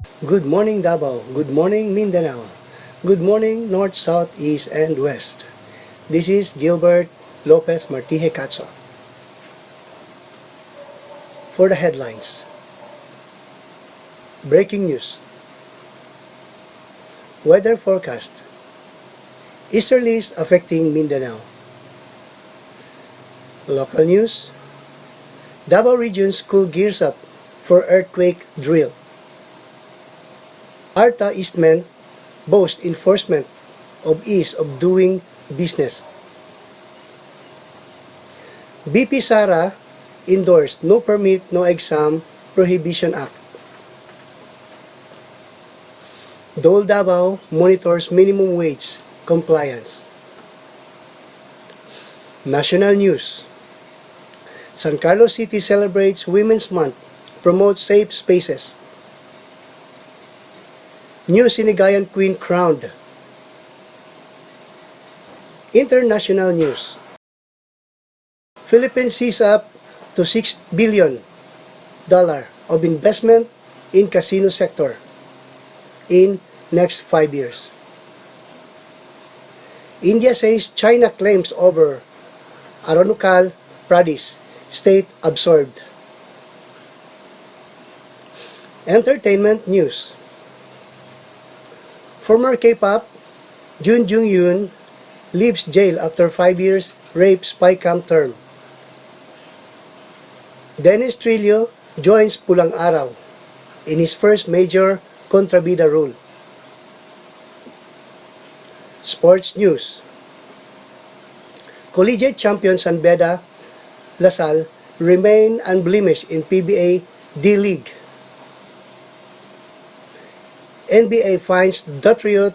Good morning Davao, good morning Mindanao, good morning North, South, East, and West. This is Gilbert Lopez Martije Catso. For the headlines, breaking news, weather forecast, easterlies affecting Mindanao, local news, Davao Region School gears up for earthquake drill. ARTA Eastmen boast enforcement of ease of doing business. BP Sara endorsed No Permit, No Exam Prohibition Act. Dole Davao monitors minimum wage compliance. National news. San Carlos City celebrates Women's Month, promotes safe spaces. New Sinigayan Queen crowned. International news. Philippines sees up to $6 billion of investment in casino sector in next 5 years. India says China claims over Arunachal Pradesh state absorbed. Entertainment news. Former K-pop Jun Jung-yoon leaves jail after 5 years rape spy cam term. Dennis Trillo joins Pulang Araw in his first major kontrabida role. Sports news. Collegiate champion San Beda Lasal remain unblemished in PBA D-League. NBA fines Patriot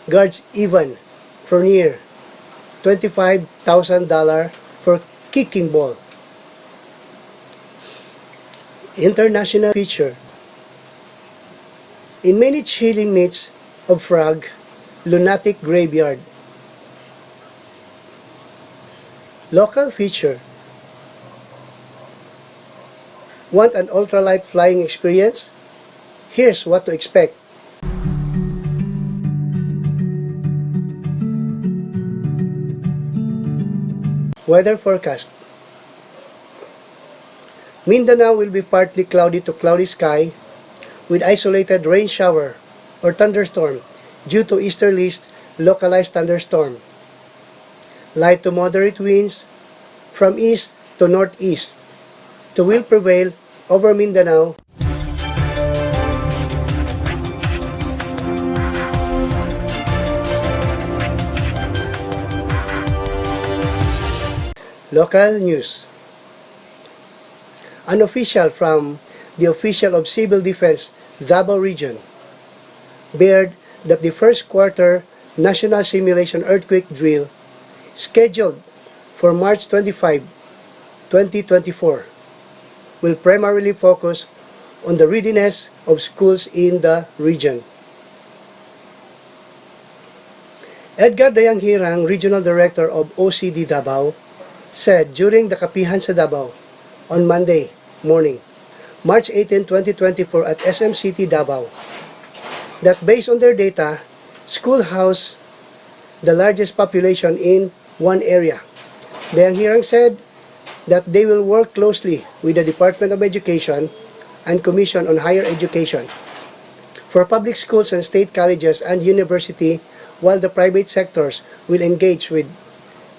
guards Ivan Fournier $25,000 for kicking ball. International feature. In many chilling myths of frog, lunatic graveyard. Local feature. Want an ultralight flying experience? Here's what to expect. Weather forecast. Mindanao will be partly cloudy to cloudy sky with isolated rain shower or thunderstorm due to easterlies localized thunderstorm. Light to moderate winds from east to northeast will prevail over Mindanao. Local news. An official from the Official of Civil Defense Davao Region bared that the first quarter National Simulation Earthquake Drill scheduled for March 25, 2024 will primarily focus on the readiness of schools in the region. Edgar Dayanghirang, Regional Director of OCD Davao, said during the Kapihan sa Davao on Monday morning, March 18, 2024 at SM City, Davao, that based on their data, school house the largest population in one area. Dayanghirang said that they will work closely with the Department of Education and Commission on Higher Education for public schools and state colleges and university, while the private sectors will engage with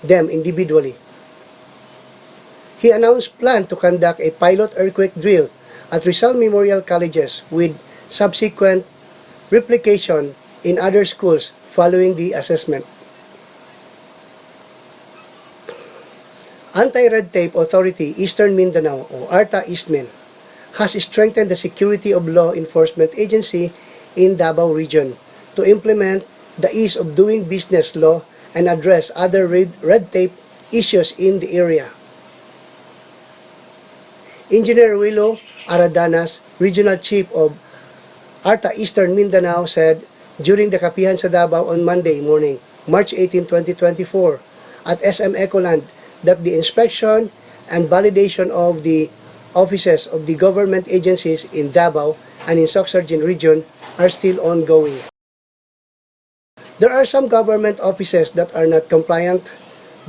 them individually. He announced plan to conduct a pilot earthquake drill at Rizal Memorial Colleges with subsequent replication in other schools following the assessment. Anti-Red Tape Authority Eastern Mindanao o ARTA Eastmen has strengthened the security of law enforcement agency in Davao Region to implement the ease of doing business law and address other red tape issues in the area. Engineer Willow Aradanas, Regional Chief of ARTA Eastern Mindanao, said during the Kapihan sa Davao on Monday morning, March 18, 2024, at SM Ecoland that the inspection and validation of the offices of the government agencies in Davao and in Soxargen region are still ongoing. There are some government offices that are not compliant,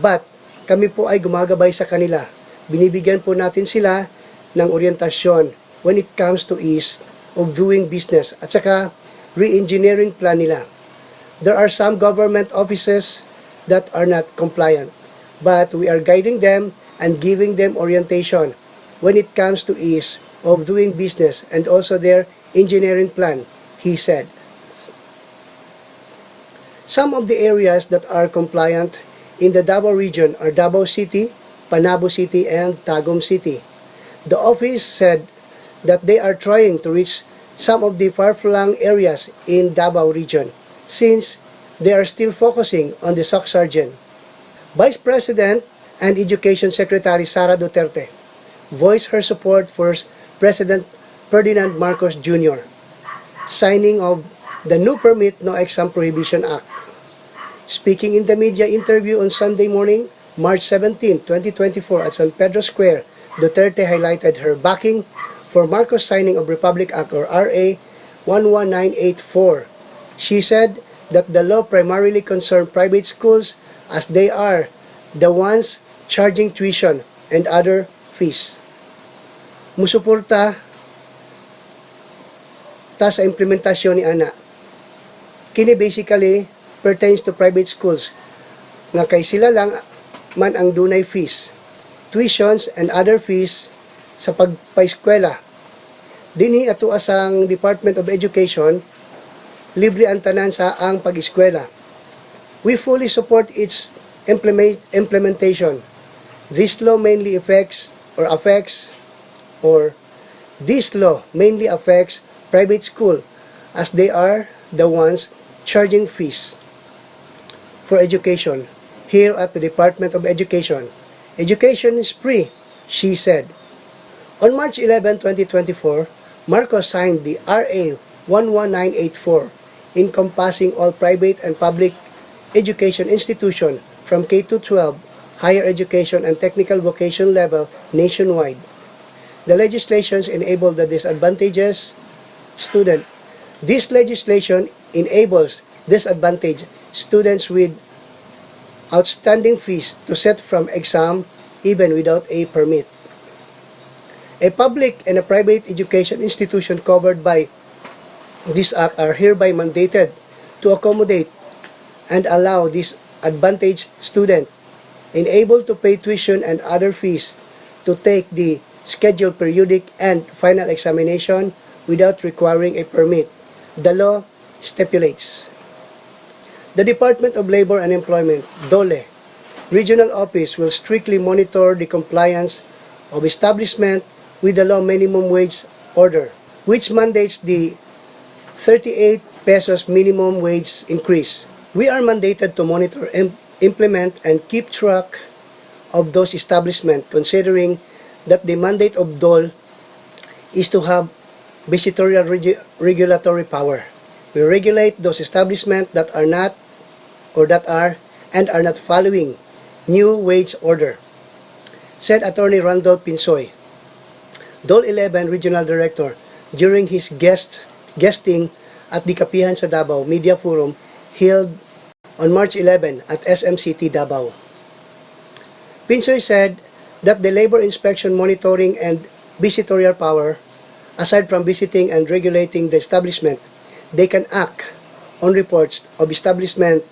but kami po ay gumagabay sa kanila. Binibigyan po natin sila ng orientasyon when it comes to ease of doing business at saka re-engineering plan nila. There are some government offices that are not compliant, but we are guiding them and giving them orientation when it comes to ease of doing business and also their engineering plan, he said. Some of the areas that are compliant in the Davao region are Davao City, Panabo City, and Tagum City. The office said that they are trying to reach some of the far-flung areas in Davao region since they are still focusing on the Soxargen. Vice President and Education Secretary Sara Duterte voiced her support for President Ferdinand Marcos Jr. signing of the new Permit No Exam Prohibition Act. Speaking in the media interview on Sunday morning, March 17, 2024 at San Pedro Square, Duterte highlighted her backing for Marcos signing of Republic Act or RA 11984. She said that the law primarily concerned private schools as they are the ones charging tuition and other fees. Musuporta ta sa implementasyon ni ana. Kini basically pertains to private schools nga kay sila lang man ang dunay fees, tuitions and other fees sa pagpaeskwela. Dinhi ato asang Department of Education libre ang tanan sa ang pag-eskwela. We fully support its implementation. This law mainly affects private school as they are the ones charging fees for education. Here at the Department of Education, education is free, she said. On March 11, 2024, Marcos signed the RA 11984, encompassing all private and public education institutions from K-12, higher education and technical vocation level nationwide. The legislations enable the disadvantaged student. This legislation enables disadvantaged students with outstanding fees to set from exam even without a permit. A public and a private education institution covered by this act are hereby mandated to accommodate and allow disadvantaged student unable to pay tuition and other fees to take the scheduled periodic and final examination without requiring a permit. The law stipulates. The Department of Labor and Employment, DOLE, Regional Office will strictly monitor the compliance of establishment with the law minimum wage order, which mandates the 38 pesos minimum wage increase. We are mandated to monitor, implement, and keep track of those establishments, considering that the mandate of DOL is to have visitorial regulatory power. We regulate those establishments that are not following new wage order, said Attorney Randolph Pinsoy, DOL 11 Regional Director, during his guesting at the Kapihan sa Davao Media Forum held on March 11 at SMCT Davao. Pinsoy said that the labor inspection, monitoring, and visitorial power, aside from visiting and regulating the establishment, they can act on reports of establishment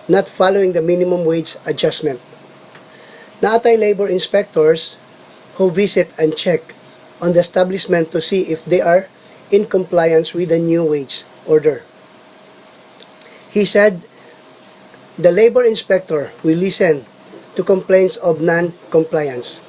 not following the minimum wage adjustment. Naatay labor inspectors who visit and check on the establishment to see if they are in compliance with the new wage order. He said the labor inspector will listen to complaints of non-compliance.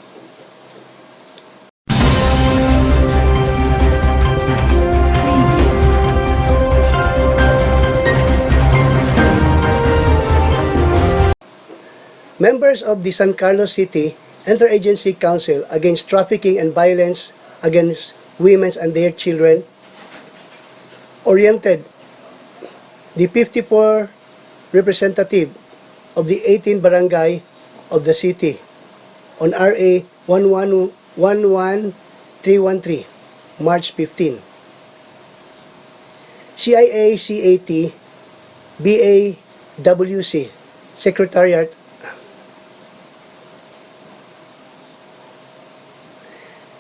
Members of the San Carlos City Interagency Council Against Trafficking and Violence Against Women and Their Children oriented the 54 representative of the 18 barangay of the city on RA 11313, March 15. CIACAT, BAWC, Secretariat,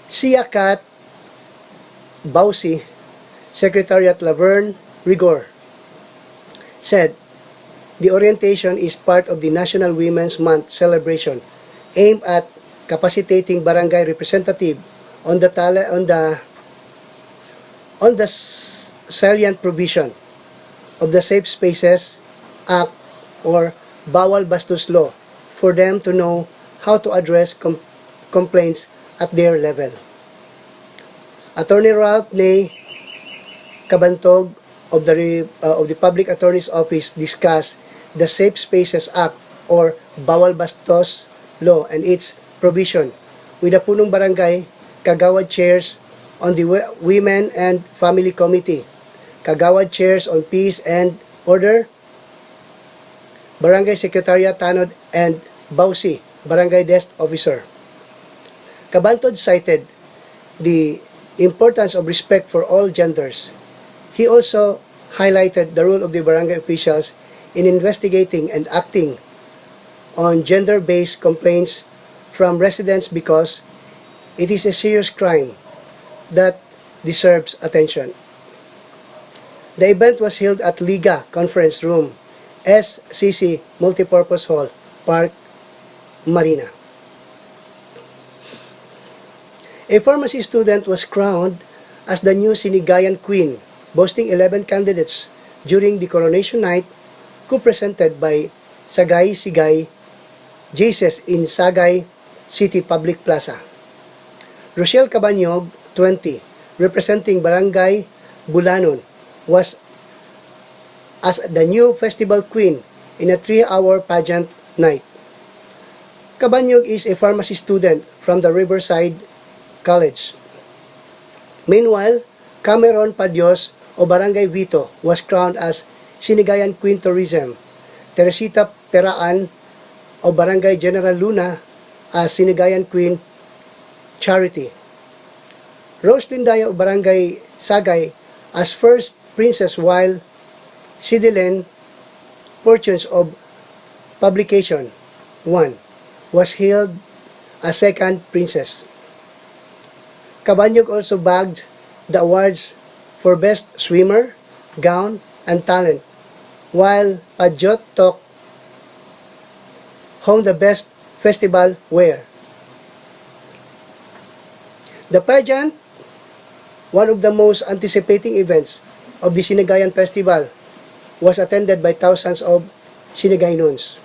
CIACAT, BAWC, Secretariat Laverne Rigor, said the orientation is part of the National Women's Month celebration aimed at capacitating barangay representative on the salient provision of the Safe Spaces Act or Bawal Bastos Law for them to know how to address complaints at their level. Attorney Ralph Ney Kabantog of the Public Attorney's Office discussed the Safe Spaces Act or Bawal Bastos Law and its provision with the punong barangay, kagawad chairs on the Women and Family Committee, kagawad chairs on Peace and Order, Barangay Secretariat Tanod, and BAWC, Barangay Desk Officer. Kabantod cited the importance of respect for all genders. He also highlighted the role of the barangay officials in investigating and acting on gender-based complaints from residents because it is a serious crime that deserves attention. The event was held at Liga Conference Room, SCC Multipurpose Hall, Park, Marina. A pharmacy student was crowned as the new Sinigayan Queen, boasting 11 candidates during the coronation night, co-presented by Sagay Sigay Jesus in Sagay City Public Plaza. Rochelle Cabanyog, 20, representing Barangay Bulanon, was as the new festival queen in a 3-hour pageant night. Cabanyog is a pharmacy student from the Riverside College. Meanwhile, Cameron Padios o Barangay Vito was crowned as Sinigayan Queen Tourism. Teresita Peraan o Barangay General Luna as Sinigayan Queen Charity. Rose Lindaya o Barangay Sagay as First Princess, while Sidilen Fortunes of Publication 1 was hailed as Second Princess. Cabanyog also bagged the awards for Best Swimmer, Gown, and Talent, while Pajot Tok home the Best Festival Wear. The pageant, one of the most anticipating events of the Sinigayan Festival, was attended by thousands of Sinigaynons.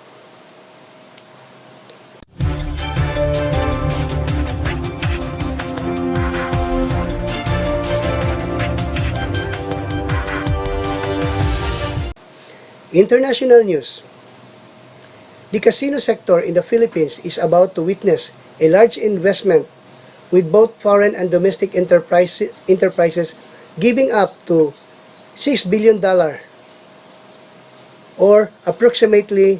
International news. The casino sector in the Philippines is about to witness a large investment with both foreign and domestic enterprises giving up to $6 billion or approximately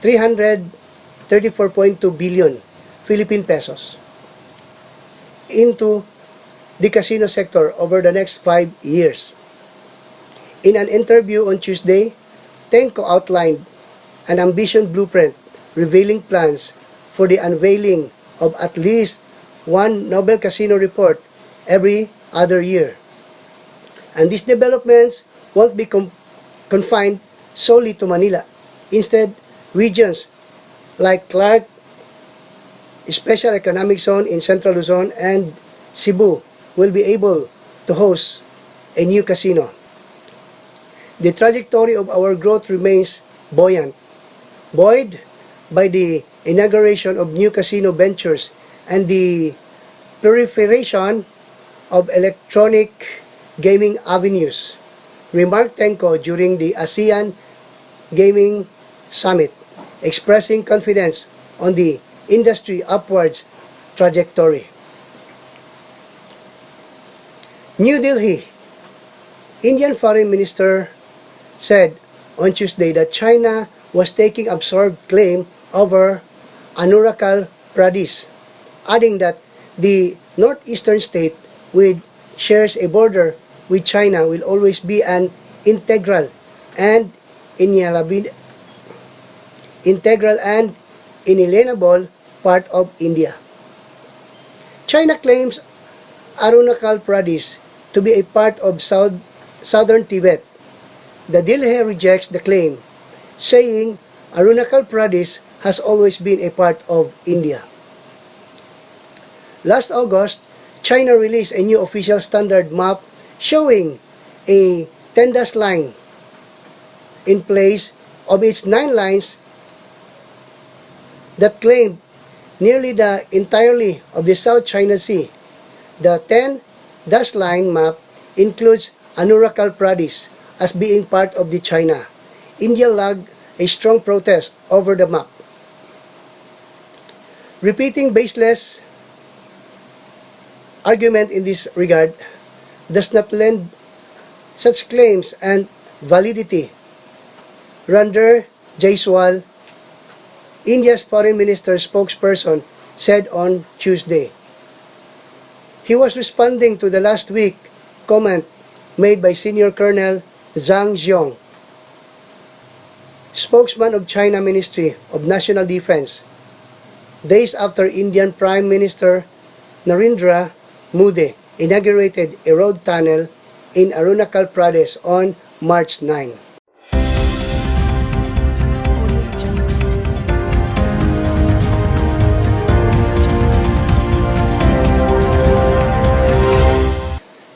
334.2 billion Philippine pesos into the casino sector over the next 5 years. In an interview on Tuesday, Tenco outlined an ambition blueprint revealing plans for the unveiling of at least one Nobel Casino report every other year. And these developments won't be confined solely to Manila. Instead, regions like Clark Special Economic Zone in Central Luzon and Cebu will be able to host a new casino. The trajectory of our growth remains buoyant, buoyed by the inauguration of new casino ventures and the proliferation of electronic gaming avenues, remarked Tenco during the ASEAN Gaming Summit, expressing confidence on the industry upwards trajectory. New Delhi. Indian Foreign Minister said on Tuesday that China was taking absorbed claim over Arunachal Pradesh, adding that the northeastern state, which shares a border with China will always be an integral and inalienable part of India. China claims Arunachal Pradesh to be a part of southern Tibet. The Delhi rejects the claim, saying Arunachal Pradesh has always been a part of India. Last August, China released a new official standard map showing a 10-dash line in place of its 9 lines that claimed nearly the entirety of the South China Sea. The 10-dash line map includes Arunachal Pradesh as being part of the China. India logged a strong protest over the map, repeating baseless argument in this regard does not lend such claims and validity. Randhir Jaiswal, India's foreign minister spokesperson, said on Tuesday. He was responding to the last week comment made by Senior Colonel Zhang Xiong, spokesman of China Ministry of National Defense, days after Indian Prime Minister Narendra Modi inaugurated a road tunnel in Arunachal Pradesh on March 9.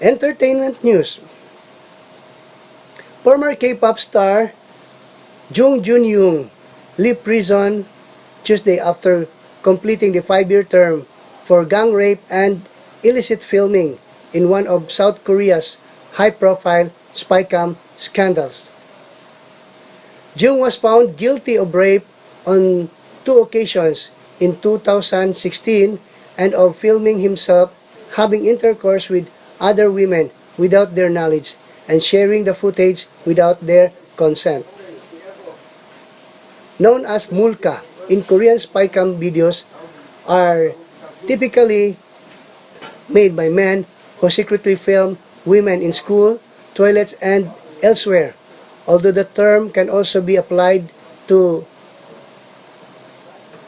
Entertainment news. Former K-pop star Jung Jun-young left prison Tuesday after completing the 5-year term for gang rape and illicit filming in one of South Korea's high-profile spy cam scandals. Jung was found guilty of rape on 2 occasions in 2016 and of filming himself having intercourse with other women without their knowledge and sharing the footage without their consent. Known as mulka in Korean spy cam videos are typically made by men who secretly film women in school, toilets, and elsewhere, although the term can also be applied to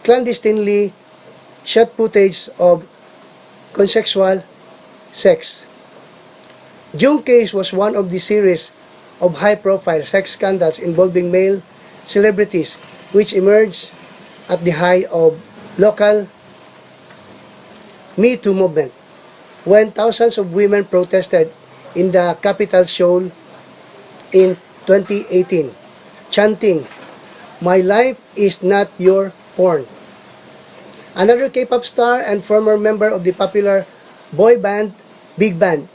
clandestinely shot footage of consensual sex. Jung's case was one of the series of high-profile sex scandals involving male celebrities which emerged at the height of local Me Too movement, when thousands of women protested in the capital Seoul in 2018, chanting, "My life is not your porn." Another K-pop star and former member of the popular boy band Big Bang,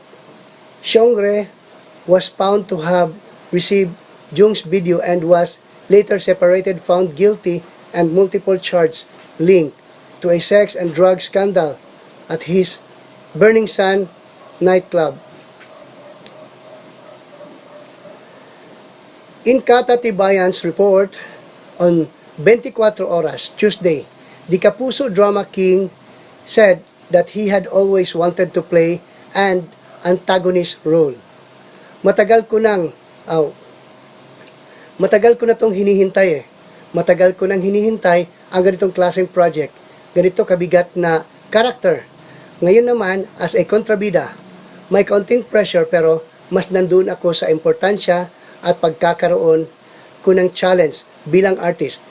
Seungri, was found to have received Jung's video and was later separated, found guilty, and multiple charges linked to a sex and drug scandal at his Burning Sun nightclub. In Katatibayan's report on 24 Oras, Tuesday, the Kapuso drama king said that he had always wanted to play an antagonist role. Matagal ko na tong hinihintay eh. Matagal ko nang hinihintay ang ganitong klaseng project, ganito kabigat na karakter. Ngayon naman, as a kontrabida, may kaunting pressure pero mas nandun ako sa importansya at pagkakaroon ko ng challenge bilang artist.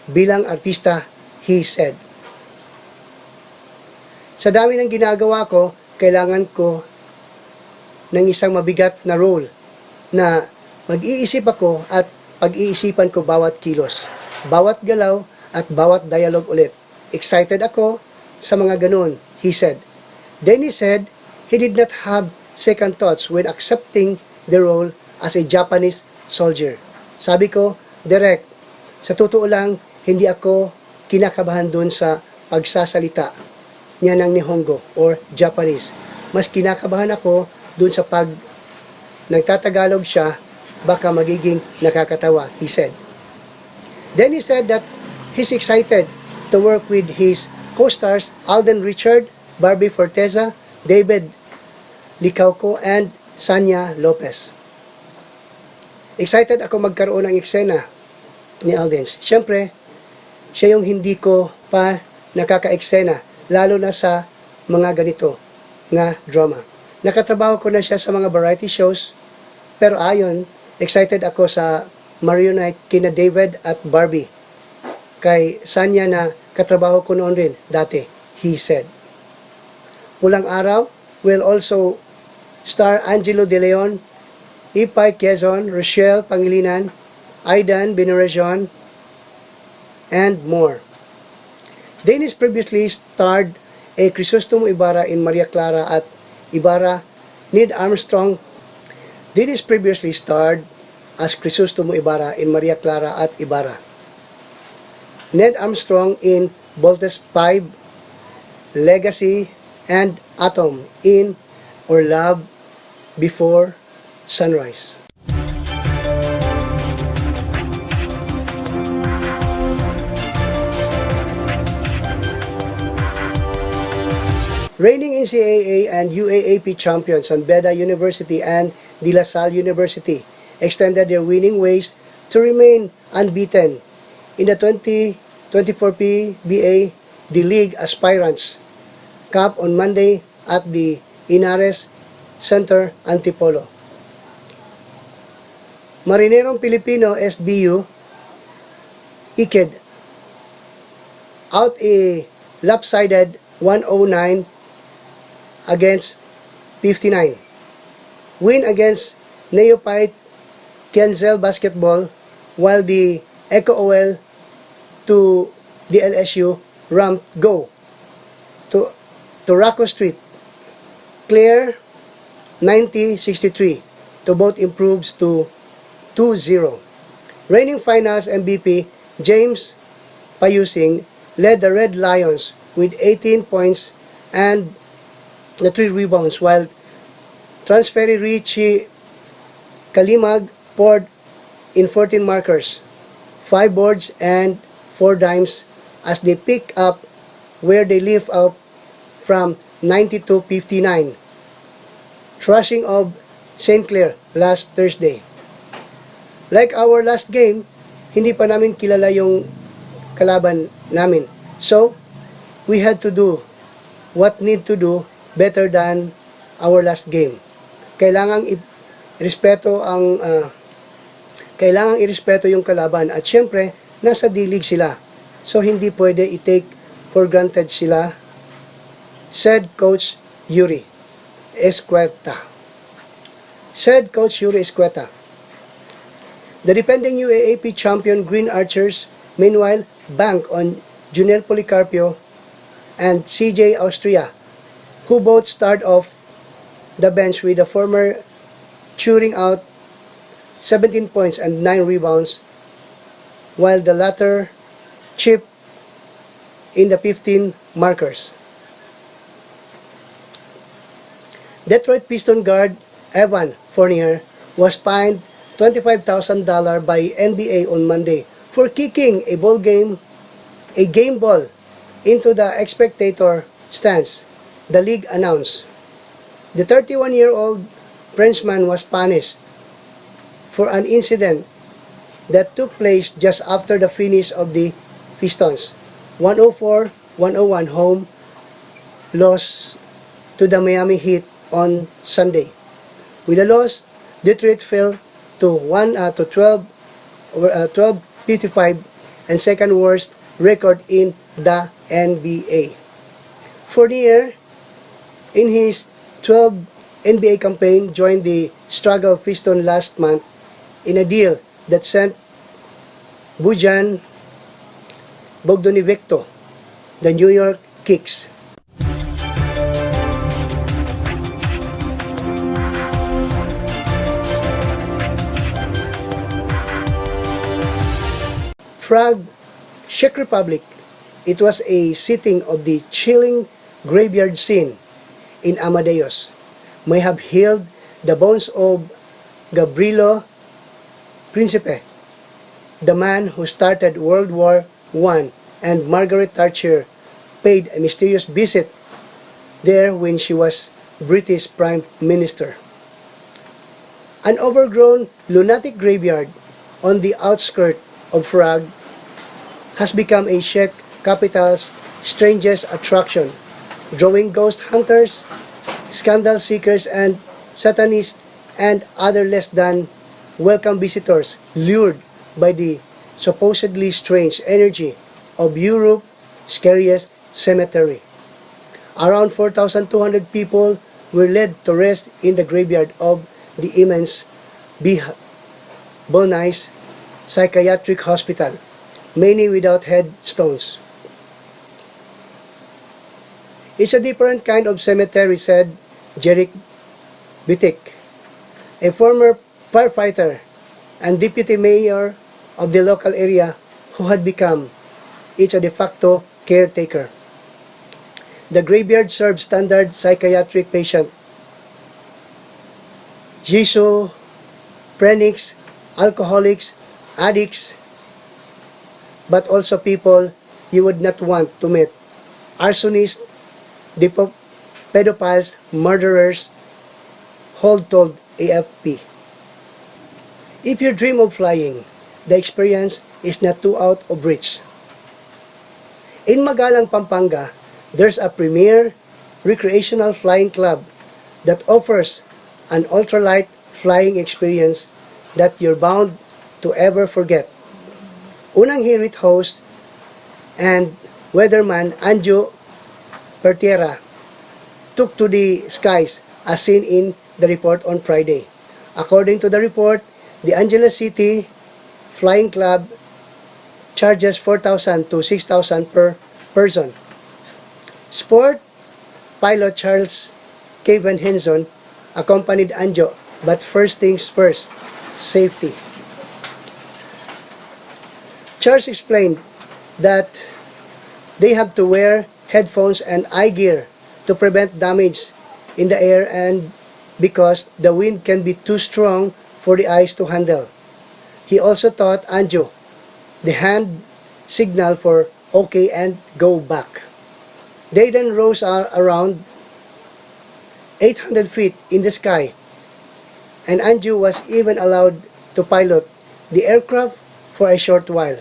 Bilang artista, he said. Sa dami ng ginagawa ko, kailangan ko ng isang mabigat na role na mag-iisip ako at pag-iisipan ko bawat kilos, bawat galaw at bawat dialogue ulit. Excited ako sa mga ganun, he said. Then he said he did not have second thoughts when accepting the role as a Japanese soldier. Sabi ko, direct, sa totoo lang, hindi ako kinakabahan dun sa pagsasalita niya ng Nihongo or Japanese. Mas kinakabahan ako dun sa pag nagtatagalog siya, baka magiging nakakatawa, he said. Then he said that he's excited to work with his co-stars Alden Richard, Barbie Forteza, David Licauco, and Sanya Lopez. Excited ako magkaroon ng eksena ni Aldens. Siyempre, siya yung hindi ko pa nakaka-eksena, lalo na sa mga ganito nga drama. Nakatrabaho ko na siya sa mga variety shows, pero ayon, excited ako sa Marionite kina David at Barbie. Kay Sanya na katrabaho ko noon rin dati, he said. Pulang Araw will also star Angelo De Leon, Ipay Quezon, Rochelle Pangilinan, Aidan Benerajon, and more. Dennis previously starred a Crisostomo Ibarra in Maria Clara at Ibarra. Ned Armstrong. Dennis previously starred as Crisostomo Ibarra in Maria Clara at Ibarra. Ned Armstrong in Voltes 5, Legacy, and Atom in Or Love Before Sunrise. Reigning NCAA and UAAP champions San Beda University and De La Salle University extended their winning ways to remain unbeaten in the 2024 PBA D-League Aspirants Cup on Monday at the Inares Center, Antipolo. Marinerong Pilipino SBU iked out a lopsided 109 against 59. Win against Neophyte Kenzel Basketball, while the Eco OL to the LSU ramped go to Rocco Street. Clear 90-63 to both improves to 2-0. Reigning Finals MVP James Payusing led the Red Lions with 18 points and 3 rebounds, while transferee Richie Kalimag poured in 14 markers, 5 boards, and 4 dimes as they pick up where they lift up from 90-59, thrashing of St. Clair last Thursday. Like our last game, hindi pa namin kilala yung kalaban namin. So, we had to do what need to do better than our last game. Kailangang irespeto yung kalaban, at syempre nasa D-League sila. So hindi pwede i-take for granted sila, said Coach Yuri Escueta. The defending UAAP champion Green Archers meanwhile bank on Junel Policarpio and CJ Austria, who both start off the bench with the former churning out 17 points and 9 rebounds, while the latter chipped in the 15 markers. Detroit Piston guard Evan Fournier was fined $25,000 by NBA on Monday for kicking a game ball into the spectator stands, the league announced. The 31-year-old Frenchman was punished for an incident that took place just after the finish of the Pistons' 104-101 home loss to the Miami Heat on Sunday. With the loss, Detroit fell to 12-55 and second worst record in the NBA. Fournier, in his 12th NBA campaign, joined the struggle Piston last month in a deal that sent Bojan Bogdanovic, the New York Knicks, Prague, Czech Republic. It was a sitting of the chilling graveyard scene in Amadeus may have healed the bones of Gabrielo Principe, the man who started World War I, and Margaret Thatcher paid a mysterious visit there when she was British Prime Minister. An overgrown lunatic graveyard on the outskirts of Prague has become a Czech capital's strangest attraction, drawing ghost hunters, scandal seekers, and satanists and other less than welcome visitors lured by the supposedly strange energy of Europe's scariest cemetery. Around 4,200 people were led to rest in the graveyard of the immense Bonais Psychiatric Hospital, many without headstones. It's a different kind of cemetery, said Jerick Bitik, a former firefighter and deputy mayor of the local area who had become its de facto caretaker. The graveyard serves standard psychiatric patients, schizophrenics, alcoholics, addicts, but also people you would not want to meet: arsonists, pedophiles, murderers, Holt told AFP. If you dream of flying, the experience is not too out of reach. In Magalang, Pampanga, there's a premier recreational flying club that offers an ultralight flying experience that you're bound to ever forget. Unang Hirit host and weatherman Anjo Pertiera took to the skies as seen in the report on Friday. According to the report, the Angeles City Flying Club charges 4,000 to 6,000 per person. Sport pilot Charles K. Van Henson accompanied Anjo, but first things first, safety. Charles explained that they have to wear headphones and eye gear to prevent damage in the air and because the wind can be too strong for the eyes to handle. He also taught Anjo the hand signal for OK and go back. They then rose around 800 feet in the sky, and Anju was even allowed to pilot the aircraft for a short while.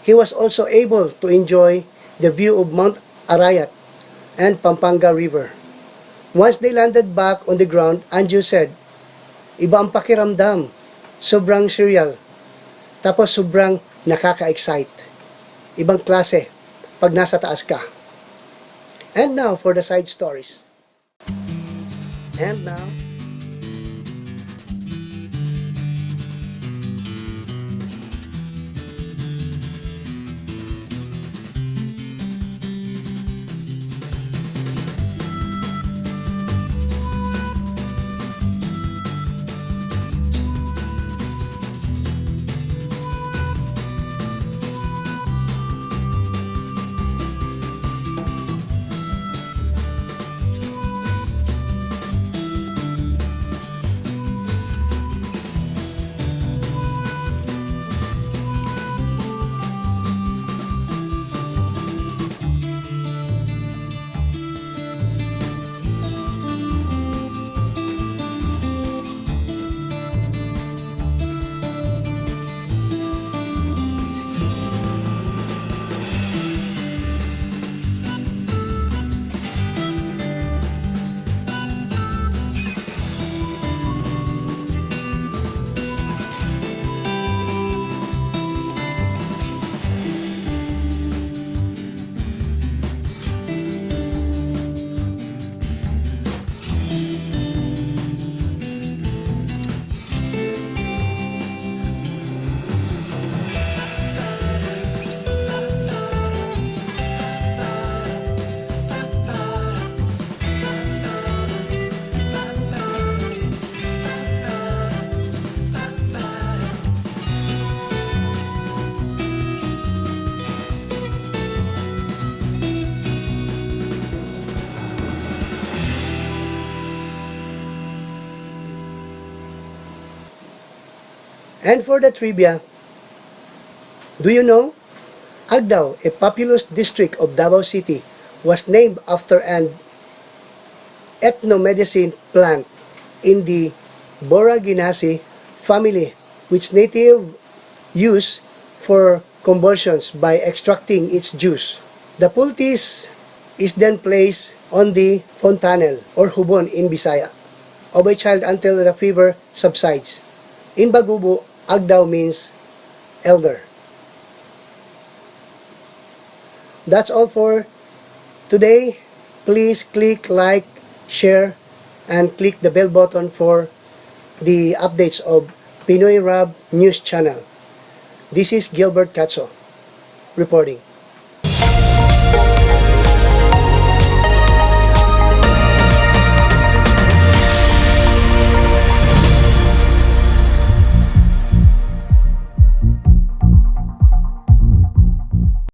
He was also able to enjoy the view of Mount Arayat and Pampanga River. Once they landed back on the ground, Anju said, "Iba ang pakiramdam, sobrang surreal, tapos sobrang nakaka-excite. Ibang klase pag nasa taas ka." And now for the side stories. And now, and for the trivia, do you know? Agdao, a populous district of Davao City, was named after an ethnomedicine plant in the Boraginaceae family, which native use for conversions by extracting its juice. The poultice is then placed on the fontanel or hubon in Bisaya of a child until the fever subsides. In Bagubo, agdaw means elder. That's all for today. Please click like, share, and click the bell button for the updates of Pinoy Rab News Channel. This is Gilbert Katso reporting.